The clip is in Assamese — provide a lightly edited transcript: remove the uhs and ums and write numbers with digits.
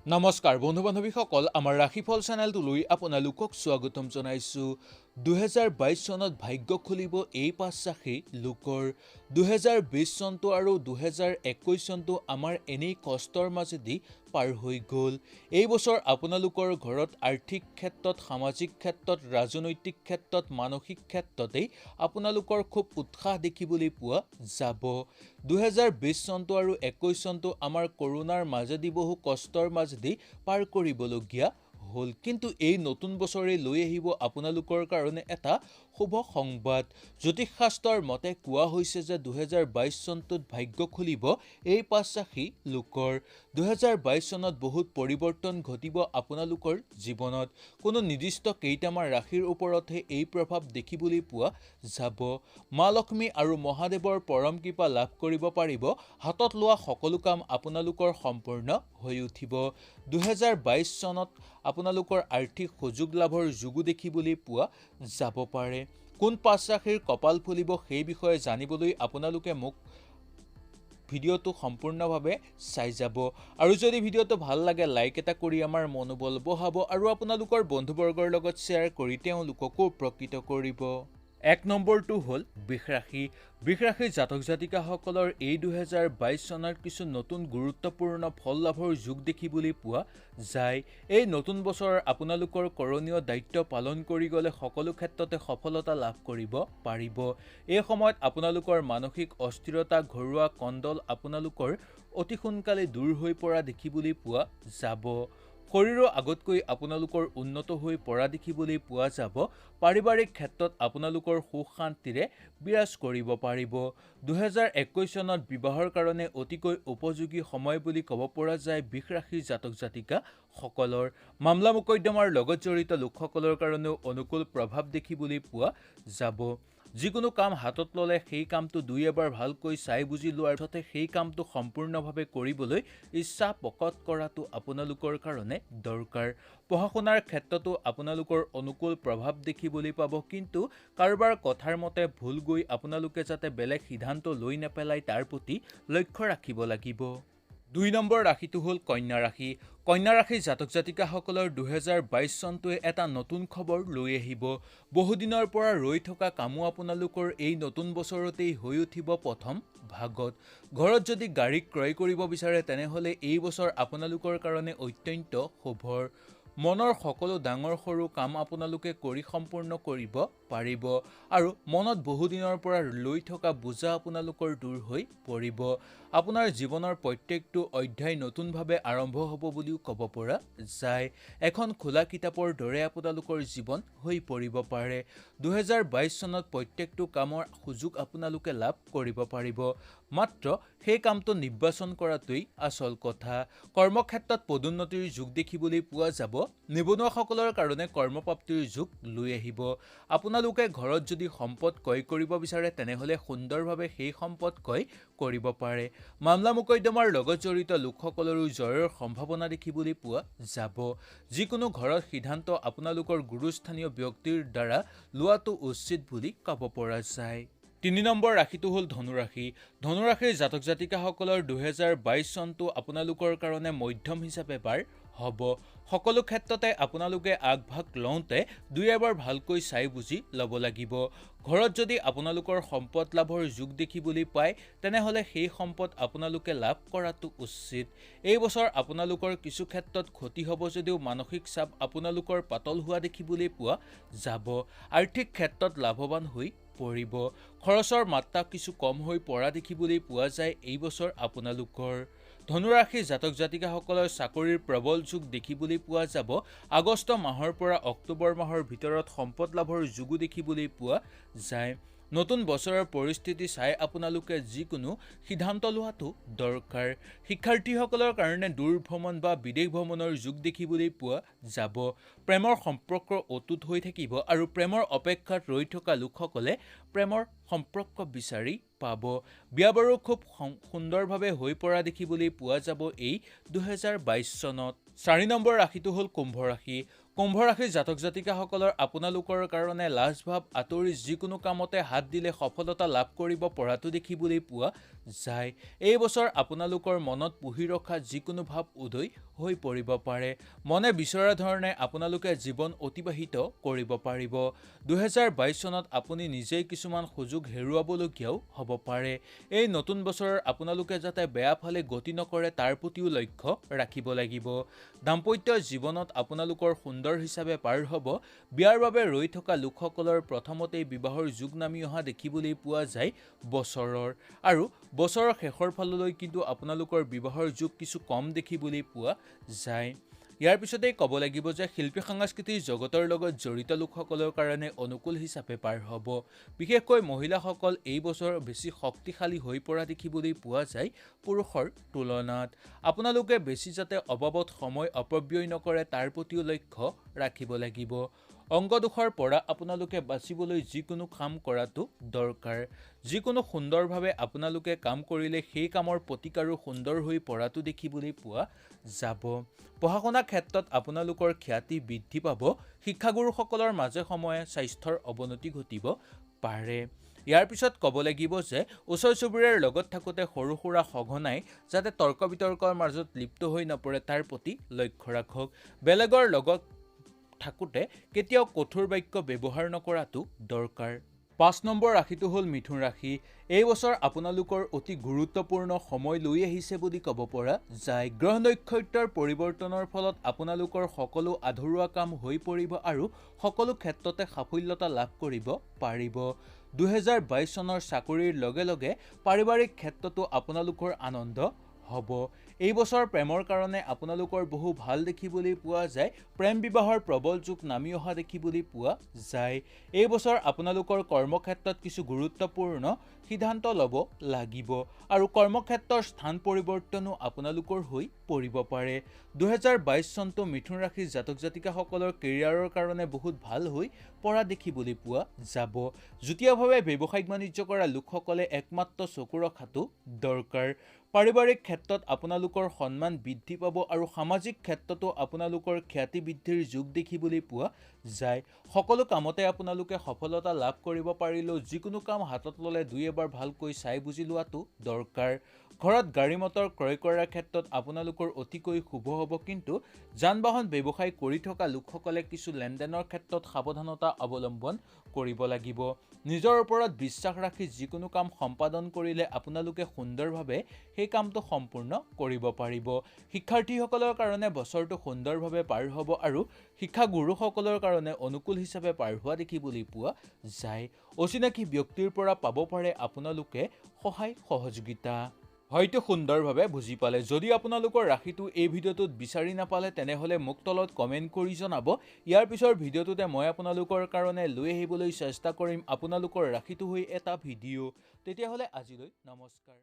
নমস্কাৰ বন্ধু বান্ধৱীসকল, আমাৰ ৰাশিফল চেনেলটোলৈ আপোনালোকক স্বাগতম জনাইছোঁ। 2022 চনত ভাগ্য খুলিব এই 5 ৰাশি লোকৰ। 2020 চনটো আৰু 2021 চনটো আমাৰ এনেই কষ্টৰ মাজেদি পাৰ হৈ গ'ল। এই বছৰ আপোনালোকৰ ঘৰত আৰ্থিক ক্ষেত্ৰত, সামাজিক ক্ষেত্ৰত, ৰাজনৈতিক ক্ষেত্ৰত, মানসিক ক্ষেত্ৰতেই আপোনালোকৰ খুব উৎসাহ দেখিবলৈ পোৱা যাব। 2020 চনটো আৰু 21 চনটো আমাৰ কৰোণাৰ মাজেদি বহু কষ্টৰ মাজেদি পাৰ কৰিবলগীয়া হ'ল, কিন্তু এই নতুন বছৰে লৈ আহিব আপোনালোকৰ কাৰণে এটা শুভ সংবাদ। জ্যোতিষশাস্ত্ৰৰ মতে কোৱা হৈছে যে 2022 চনটোত ভাগ্য খুলিব এই 5 ৰাশি লোকৰ। 2022 চনত বহুত পৰিৱৰ্তন ঘটিব আপোনালোকৰ জীৱনত। কোনো নিৰ্দিষ্ট কেইটামান ৰাশিৰ ওপৰতহে এই প্ৰভাৱ দেখিবলৈ পোৱা যাব। মা লক্ষ্মী আৰু মহাদেৱৰ পৰম কৃপা লাভ কৰিব পাৰিব। হাতত লোৱা সকলো কাম আপোনালোকৰ সম্পূৰ্ণ হৈ উঠিব। 2022 চনত আপোনালোকৰ আৰ্থিক সুযোগ লাভৰ যোগো দেখিবলৈ পোৱা যাব পাৰে। কোন 5 ৰাশিৰ কপাল ফুলিব সেই বিষয়ে জানিবলৈ আপোনালোকে মোক ভিডিঅ'টো সম্পূৰ্ণভাৱে চাই যাব। আৰু যদি ভিডিঅ'টো ভাল লাগে লাইক এটা কৰি আমাৰ মনোবল বঢ়াব আৰু আপোনালোকৰ বন্ধুবৰ্গৰ লগত শ্বেয়াৰ কৰি তেওঁলোককো উপকৃত কৰিব। 1 নম্বৰটো হ'ল বৃষ ৰাশি। বৃষ ৰাশিৰ জাতক জাতিকাসকলৰ এই 2022 চনৰ কিছু নতুন গুৰুত্বপূৰ্ণ ফল লাভৰ যোগ দেখিবলৈ পোৱা যায়। এই নতুন বছৰৰ আপোনালোকৰ কৰণীয় দায়িত্ব পালন কৰি গ'লে সকলো ক্ষেত্ৰতে সফলতা লাভ কৰিব পাৰিব। এই সময়ত আপোনালোকৰ মানসিক অস্থিৰতা, ঘৰুৱা কণ্ডল আপোনালোকৰ অতি সোনকালে দূৰ হৈ পৰা দেখিবলৈ পোৱা যাব। শৰীৰৰ আগতকৈ আপোনালোকৰ উন্নত হৈ পৰা দেখিবলৈ পোৱা যাব। পাৰিবাৰিক ক্ষেত্ৰত আপোনালোকৰ সুখ শান্তিৰে বিৰাজ কৰিব পাৰিব। 2021 চনত বিবাহৰ কাৰণে অতিকৈ উপযোগী সময় বুলি ক'ব পৰা যায় বৃষ ৰাশিৰ জাতক জাতিকাসকলৰ। মামলা মোকদ্দমাৰ লগত জড়িত লোকসকলৰ কাৰণেও অনুকূল প্ৰভাৱ দেখিবলৈ পোৱা যাব। যিকোনো কাম হাতত ল'লে সেই কামটো দুই এবাৰ ভালকৈ চাই বুজি লোৱাৰ পিছতে সেই কামটো সম্পূৰ্ণভাৱে কৰিবলৈ ইচ্ছা প্ৰকট কৰাটো আপোনালোকৰ কাৰণে দৰকাৰ। পঢ়া শুনাৰ ক্ষেত্ৰতো আপোনালোকৰ অনুকূল প্ৰভাৱ দেখিবলৈ পাব, কিন্তু কাৰোবাৰ কথাৰ মতে ভুল গৈ আপোনালোকে যাতে বেলেগ সিদ্ধান্ত লৈ নেপেলায় তাৰ প্ৰতি লক্ষ্য ৰাখিব লাগিব। 2 নম্বৰ ৰাশিটো হ'ল কন্যা ৰাশি। কন্যা ৰাশিৰ জাতক জাতিকাসকলৰ 2022 চনটোৱে এটা নতুন খবৰ লৈ আহিব। বহুদিনৰ পৰা ৰৈ থকা কামো আপোনালোকৰ এই নতুন বছৰতেই হৈ উঠিব প্ৰথম ভাগত। ঘৰত যদি গাড়ী ক্ৰয় কৰিব বিচাৰে তেনেহ'লে এই বছৰ আপোনালোকৰ কাৰণে অত্যন্ত শুভৰ। মনৰ সকলো ডাঙৰ সৰু কাম আপোনালোকে কৰি সম্পূৰ্ণ কৰিব পাৰিব আৰু মনত বহুদিনৰ পৰা লৈ থকা বোজা আপোনালোকৰ দূৰ হৈ পৰিব। আপোনাৰ জীৱনৰ প্ৰত্যেকটো অধ্যায় নতুনভাৱে আৰম্ভ হ'ব বুলিও ক'ব পৰা যায়। এখন খোলা কিতাপৰ দৰে আপোনালোকৰ জীৱন হৈ পৰিব পাৰে। 2022 চনত প্ৰত্যেকটো কামৰ সুযোগ আপোনালোকে লাভ কৰিব পাৰিব, মাত্ৰ সেই কামটো নিৰ্বাচন কৰাটোৱেই আচল কথা। কৰ্মক্ষেত্ৰত পদোন্নতিৰ যোগ দেখিবলৈ পোৱা যাব। নিবনুৱাসকলৰ কাৰণে কৰ্মপ্ৰাপ্তিৰ যোগ লৈ আহিব। আপোনালোকে ঘৰত যদি সম্পদ ক্ৰয় কৰিব বিচাৰে তেনেহ'লে সুন্দৰভাৱে সেই সম্পদ ক্ৰয় কৰিব পাৰে। মামলা মোকদ্দমাৰ লগত জড়িত লোকসকলৰো জয়ৰ সম্ভাৱনা দেখিবলৈ পোৱা যাব। যিকোনো ঘৰত সিদ্ধান্ত আপোনালোকৰ গুৰুস্থানীয় ব্যক্তিৰ দ্বাৰা লোৱাটো উচিত বুলি ক'ব পৰা যায়। 3 নম্বৰ ৰাশিটো হ'ল ধনু ৰাশি। ধনু ৰাশিৰ জাতক জাতিকাসকলৰ 2022 চনটো আপোনালোকৰ কাৰণে মধ্যম হিচাপে পাৰ হ'ব। সকলো ক্ষেত্ৰতে আপোনালোকে আগভাগ লওঁতে দুই এবাৰ ভালকৈ চাই বুজি ল'ব লাগিব। ঘৰত যদি আপোনালোকৰ সম্পদ লাভৰ যোগ দেখিবলৈ পায় তেনেহ'লে সেই সম্পদ আপোনালোকে লাভ কৰাটো উচিত। এই বছৰ আপোনালোকৰ কিছু ক্ষেত্ৰত ক্ষতি হ'ব যদিও মানসিক চাপ আপোনালোকৰ পাতল হোৱা দেখিবলৈ পোৱা যাব। আৰ্থিক ক্ষেত্ৰত লাভৱান হৈ পৰিব। খৰচৰ মাত্ৰা কিছু কম হৈ পৰা দেখিবলৈ পোৱা যায় এই বছৰ আপোনালোকৰ। ধনুৰাশিৰ জাতক জাতিকাসকলৰ চাকৰিৰ প্ৰবল যোগ দেখিবলৈ পোৱা যাব। আগষ্ট মাহৰ পৰা অক্টোবৰ মাহৰ ভিতৰত সম্পদ লাভৰ যোগো দেখিবলৈ পোৱা যায়। নতুন বছৰৰ পৰিস্থিতি চাই আপোনালোকে যিকোনো সিদ্ধান্ত লোৱাটো দৰকাৰ। শিক্ষাৰ্থীসকলৰ কাৰণে দূৰ ভ্ৰমণ বা বিদেশ ভ্ৰমণৰ যোগ দেখিবলৈ পোৱা যাব। প্ৰেমৰ সম্পৰ্ক অটুট হৈ থাকিব আৰু প্ৰেমৰ অপেক্ষাত ৰৈ থকা লোকসকলে প্ৰেমৰ সম্পৰ্ক বিচাৰি পাব। বিয়া বাৰু খুব সুন্দৰভাৱে হৈ পৰা দেখিবলৈ পোৱা যাব এই 2022 চনত। 4 নম্বৰ ৰাশিটো হ'ল কুম্ভ ৰাশি। কুম্ভ ৰাশিৰ জাতক জাতিকাসকলৰ আপোনালোকৰ কাৰণে লাজ ভাৱ আঁতৰি যিকোনো কামতে হাত দিলে সফলতা লাভ কৰিব পৰাটো দেখিবলৈ পোৱা যায়। এই বছৰ আপোনালোকৰ মনত পুহি ৰখা যিকোনো ভাৱ উদয় হৈ পৰিব পাৰে। মনে বিচৰা ধৰণে আপোনালোকে জীৱন অতিবাহিত কৰিব পাৰিব। 2022 চনত আপুনি নিজেই কিছুমান সুযোগ হেৰুৱাবলগীয়াও হ'ব পাৰে। এই নতুন বছৰৰ আপোনালোকে যাতে বেয়া ফালে গতি নকৰে তাৰ প্ৰতিও লক্ষ্য ৰাখিব লাগিব। দাম্পত্য জীৱনত আপোনালোকৰ সুন্দৰ হিচাপে পাৰ হ'ব। বিয়াৰ বাবে ৰৈ থকা লোকসকলৰ প্ৰথমতেই বিবাহৰ যোগ নামি অহা দেখিবলৈ পোৱা যায় বছৰৰ, আৰু বছৰৰ শেষৰ ফাললৈ কিন্তু আপোনালোকৰ বিবাহৰ যোগ কিছু কম দেখিবলৈ পোৱা যায়। ইয়াৰ পিছতেই ক'ব লাগিব যে শিল্পী সাংস্কৃতিক জগতৰ লগত জড়িত লোকসকলৰ কাৰণে অনুকূল হিচাপে পাৰ হ'ব। বিশেষকৈ মহিলাসকল এই বছৰ বেছি শক্তিশালী হৈ পৰা দেখিবলৈ পোৱা যায় পুৰুষৰ তুলনাত। আপোনালোকে বেছি যাতে অবাবত সময় অপব্যয় নকৰে তাৰ প্ৰতিও লক্ষ্য ৰাখিব লাগিব। অংগদোষৰ পৰা আপোনালোকে বাচিবলৈ যিকোনো কাম কৰাটো দৰকাৰ। যিকোনো সুন্দৰভাৱে আপোনালোকে কাম কৰিলে সেই কামৰ প্ৰতিকাৰো সুন্দৰ হৈ পৰাটো দেখিবলৈ পোৱা যাব। পঢ়া শুনা ক্ষেত্ৰত আপোনালোকৰ খ্যাতি বৃদ্ধি পাব। শিক্ষাগুৰুসকলৰ মাজে সময়ে স্বাস্থ্যৰ অৱনতি ঘটিব পাৰে। ইয়াৰ পিছত ক'ব লাগিব যে ওচৰ চুবুৰীয়াৰ লগত থাকোঁতে সৰু সুৰা সঘনাই যাতে তৰ্ক বিতৰ্কৰ মাজত লিপ্ত হৈ নপৰে তাৰ প্ৰতি লক্ষ্য ৰাখক। বেলেগৰ লগত থাকোঁতে কেতিয়াও কঠোৰ বাক্য ব্যৱহাৰ নকৰাটো দৰকাৰ। 5 নম্বৰ ৰাশিটো হ'ল মিথুন ৰাশি। এই বছৰ আপোনালোকৰ অতি গুৰুত্বপূৰ্ণ সময় লৈ আহিছে বুলি ক'ব পৰা যায়। গ্ৰহ নক্ষত্ৰৰ পৰিৱৰ্তনৰ ফলত আপোনালোকৰ সকলো আধৰুৱা কাম হৈ পৰিব আৰু সকলো ক্ষেত্ৰতে সাফল্যতা লাভ কৰিব পাৰিব। 2022 চনৰ চাকৰিৰ লগে লগে পাৰিবাৰিক ক্ষেত্ৰতো আপোনালোকৰ আনন্দ হ'ব। এই বছৰ প্ৰেমৰ কাৰণে আপোনালোকৰ বহু ভাল দেখিবলৈ পোৱা যায়। প্ৰেম বিবাহৰ প্ৰবল যোগ নামি অহা দেখিবলৈ পোৱা যায়। এই বছৰ আপোনালোকৰ কৰ্মক্ষেত্ৰত কিছু গুৰুত্বপূৰ্ণ সিদ্ধান্ত ল'ব লাগিব আৰু কৰ্মক্ষেত্ৰৰ স্থান পৰিৱৰ্তনো আপোনালোকৰ হৈ পৰিব পাৰে। 2022 চনটো মিথুন ৰাশিৰ জাতক জাতিকাসকলৰ কেৰিয়াৰৰ কাৰণে বহুত ভাল হৈ পৰা দেখিবলৈ পোৱা যাব। যুটীয়াভাৱে ব্যৱসায়িক বাণিজ্য কৰা লোকসকলে একমাত্ৰ চকু ৰখাটো দৰকাৰ। পাৰিবাৰিক ক্ষেত্ৰত আপোনালোকৰ সন্মান বৃদ্ধি পাব আৰু সামাজিক ক্ষেত্ৰতো আপোনালোকৰ খ্যাতি বৃদ্ধিৰ যোগ দেখিবলৈ পোৱা যায়। সকলো কামতে আপোনালোকে সফলতা লাভ কৰিব পাৰিলেও যিকোনো কাম হাতত ল'লে দুই এবাৰ ভালকৈ চাই বুজি লোৱাটো দৰকাৰ। ঘৰত গাড়ী মটৰ ক্ৰয় কৰাৰ ক্ষেত্ৰত আপোনালোকৰ অতিকৈ শুভ হ'ব, কিন্তু যান বাহন ব্যৱসায় কৰি থকা লোকসকলে কিছু লেনদেনৰ ক্ষেত্ৰত সাৱধানতা অৱলম্বন কৰিব লাগিব। নিজৰ ওপৰত বিশ্বাস ৰাখি যিকোনো কাম সম্পাদন কৰিলে আপোনালোকে সুন্দৰভাৱে সেই কামটো সম্পূৰ্ণ কৰিব পাৰিব। শিক্ষাৰ্থীসকলৰ কাৰণে বছৰটো সুন্দৰভাৱে পাৰ হ'ব আৰু শিক্ষাগুৰুসকলৰ কাৰণে অনুকূল হিচাপে পাৰ হোৱা দেখিবলৈ পোৱা যায়। অচিনাকি ব্যক্তিৰ পৰা পাব পাৰে আপোনালোকে সহায় সহযোগিতা। হয়তো সুন্দৰভাৱে বুজি পালে। যদি আপোনালোকৰ ৰাশিটো এই ভিডিঅ'টোত বিচাৰি নাপালে তেনেহ'লে মোক তলত কমেণ্ট কৰি জনাব। ইয়াৰ পিছৰ ভিডিঅ'টোতে মই আপোনালোকৰ কাৰণে লৈ আহিবলৈ চেষ্টা কৰিম আপোনালোকৰ ৰাশিটো হৈ এটা ভিডিঅ'। তেতিয়াহ'লে আজিলৈ নমস্কাৰ।